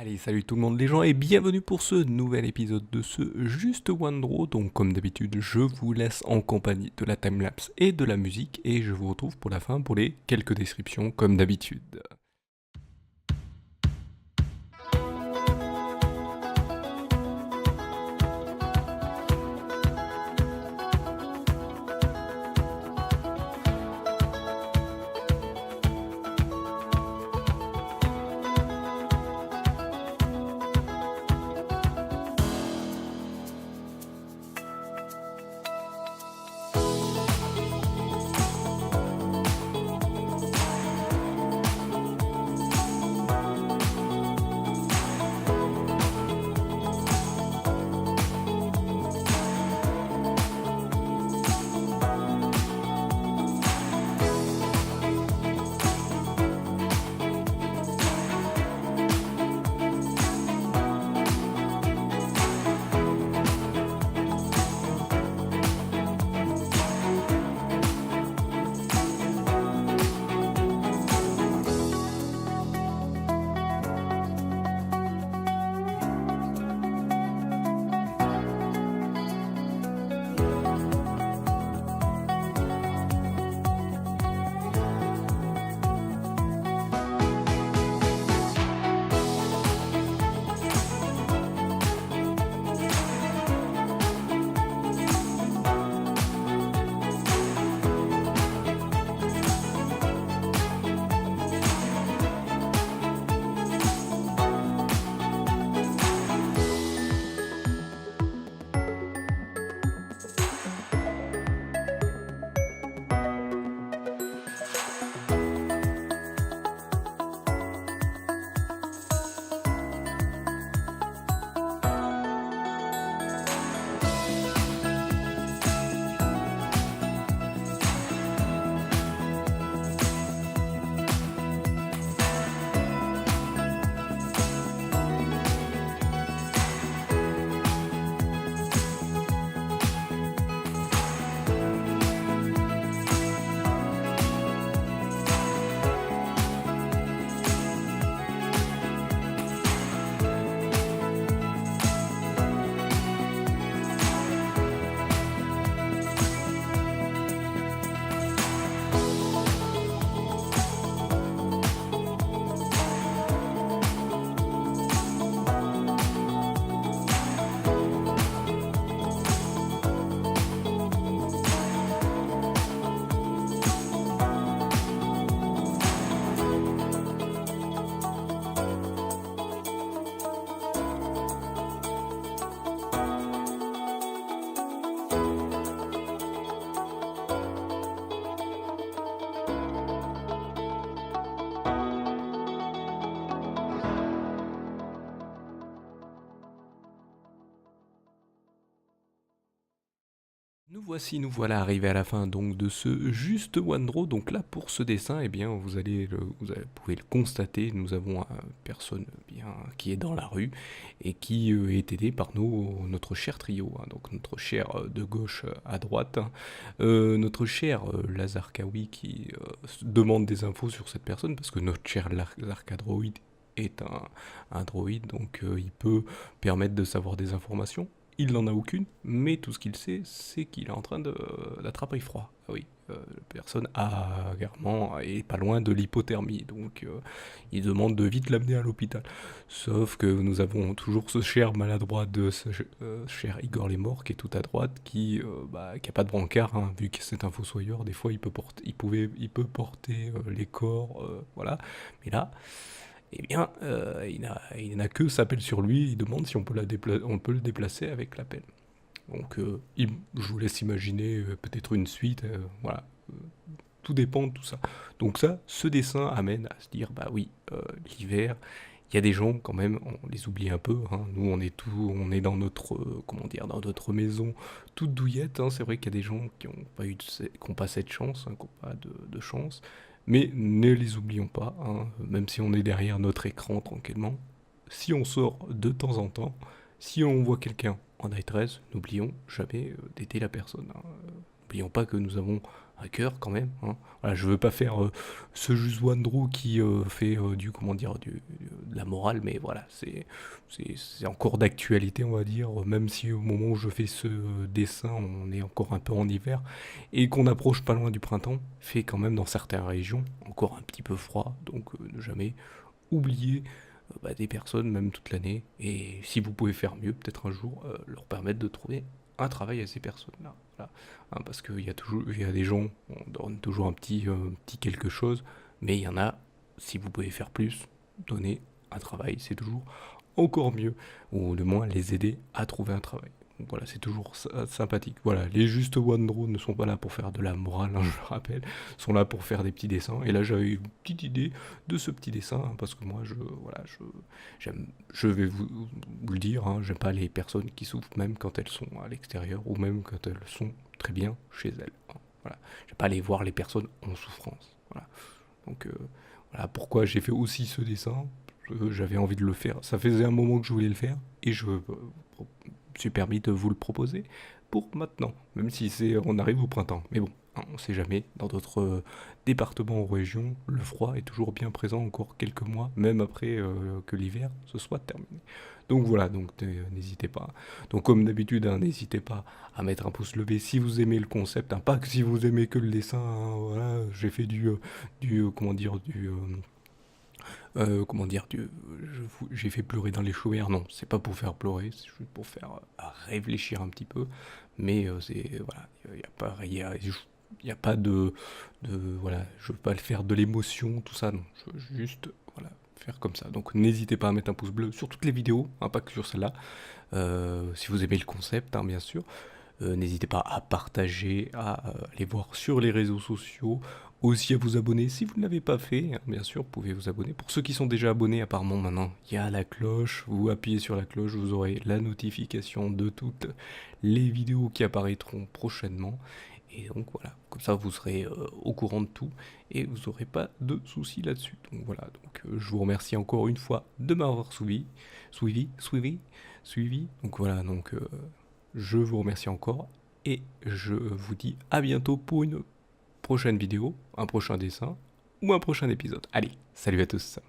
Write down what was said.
Allez, salut tout le monde les gens et bienvenue pour ce nouvel épisode de ce Juste Wandro. Donc comme d'habitude, je vous laisse en compagnie de la timelapse et de la musique et je vous retrouve pour la fin pour les quelques descriptions comme d'habitude. Nous voilà arrivés à la fin donc de ce Juste Wandro. Donc là pour ce dessin, eh bien pouvez le constater, nous avons une personne bien qui est dans la rue et qui est aidé par notre cher trio, hein. Donc notre cher de gauche à droite, hein. Notre cher Lazar Kawi qui demande des infos sur cette personne parce que notre cher Larka Droid est un droïde, donc il peut permettre de savoir des informations. Il n'en a aucune, mais tout ce qu'il sait, c'est qu'il est en train d'attraper froid. Ah oui, la personne a clairement est pas loin de l'hypothermie, donc il demande de vite l'amener à l'hôpital. Sauf que nous avons toujours ce cher maladroit de ce cher Igor Lemort qui est tout à droite, qui a pas de brancard, hein, vu que c'est un fossoyeur. Des fois, il peut porter les corps, voilà. Mais là, eh bien, il n'a que sa pelle sur lui, il demande si on peut le déplacer avec la pelle. Donc, je vous laisse imaginer peut-être une suite, voilà. Euh, tout dépend de tout ça. Donc ça, ce dessin amène à se dire, bah oui, l'hiver, il y a des gens quand même, on les oublie un peu, hein. Nous, on est dans notre, comment dire, dans notre maison toute douillette, hein. C'est vrai qu'il y a des gens qui n'ont pas qui ont pas cette chance, hein, qui n'ont pas de chance. Mais ne les oublions pas, hein, même si on est derrière notre écran tranquillement. Si on sort de temps en temps, si on voit quelqu'un en détresse, n'oublions jamais d'aider la personne, hein. N'oublions pas que nous avons un cœur quand même, hein. Voilà, je veux pas faire ce juste Wandro qui fait de la morale, mais voilà, c'est encore d'actualité, on va dire, même si au moment où je fais ce dessin, on est encore un peu en hiver, et qu'on approche pas loin du printemps, fait quand même dans certaines régions encore un petit peu froid, donc ne jamais oublier des personnes, même toute l'année, et si vous pouvez faire mieux, peut-être un jour, leur permettre de trouver un travail à ces personnes-là. Voilà. Hein, parce il y a des gens, on donne toujours un petit quelque chose, mais il y en a, si vous pouvez faire plus, donner un travail, c'est toujours encore mieux, ou du moins les aider à trouver un travail. Donc voilà, c'est toujours sympathique. Voilà, les justes Wandro ne sont pas là pour faire de la morale, hein, je le rappelle, sont là pour faire des petits dessins. Et là, j'avais une petite idée de ce petit dessin, hein, parce que moi, je vais vous le dire, hein, j'aime pas les personnes qui souffrent même quand elles sont à l'extérieur ou même quand elles sont très bien chez elles, hein. Voilà, j'aime pas aller voir les personnes en souffrance. Voilà. Donc voilà pourquoi j'ai fait aussi ce dessin. J'avais envie de le faire. Ça faisait un moment que je voulais le faire et je me suis permis de vous le proposer pour maintenant, même si on arrive au printemps. Mais bon, hein, on ne sait jamais. Dans d'autres départements ou régions, le froid est toujours bien présent encore quelques mois, même après que l'hiver se soit terminé. Donc voilà, donc n'hésitez pas. Donc comme d'habitude, hein, n'hésitez pas à mettre un pouce levé si vous aimez le concept, hein, pas que si vous aimez que le dessin, hein, voilà, j'ai fait j'ai fait pleurer dans les chaumières. Non, c'est pas pour faire pleurer, c'est juste pour faire réfléchir un petit peu. Mais voilà, il y a pas, y a pas voilà, je veux pas le faire de l'émotion, tout ça, non. Je veux juste, voilà, faire comme ça. Donc n'hésitez pas à mettre un pouce bleu sur toutes les vidéos, hein, pas que sur celle-là. Si vous aimez le concept, hein, bien sûr. N'hésitez pas à partager, à aller voir sur les réseaux sociaux, aussi à vous abonner si vous ne l'avez pas fait, hein, bien sûr, vous pouvez vous abonner. Pour ceux qui sont déjà abonnés, apparemment maintenant, il y a la cloche, vous appuyez sur la cloche, vous aurez la notification de toutes les vidéos qui apparaîtront prochainement. Et donc voilà, comme ça vous serez au courant de tout et vous n'aurez pas de soucis là-dessus. Donc voilà, donc je vous remercie encore une fois de m'avoir suivi. Donc voilà, donc je vous remercie encore et je vous dis à bientôt pour une prochaine vidéo, un prochain dessin ou un prochain épisode. Allez, salut à tous.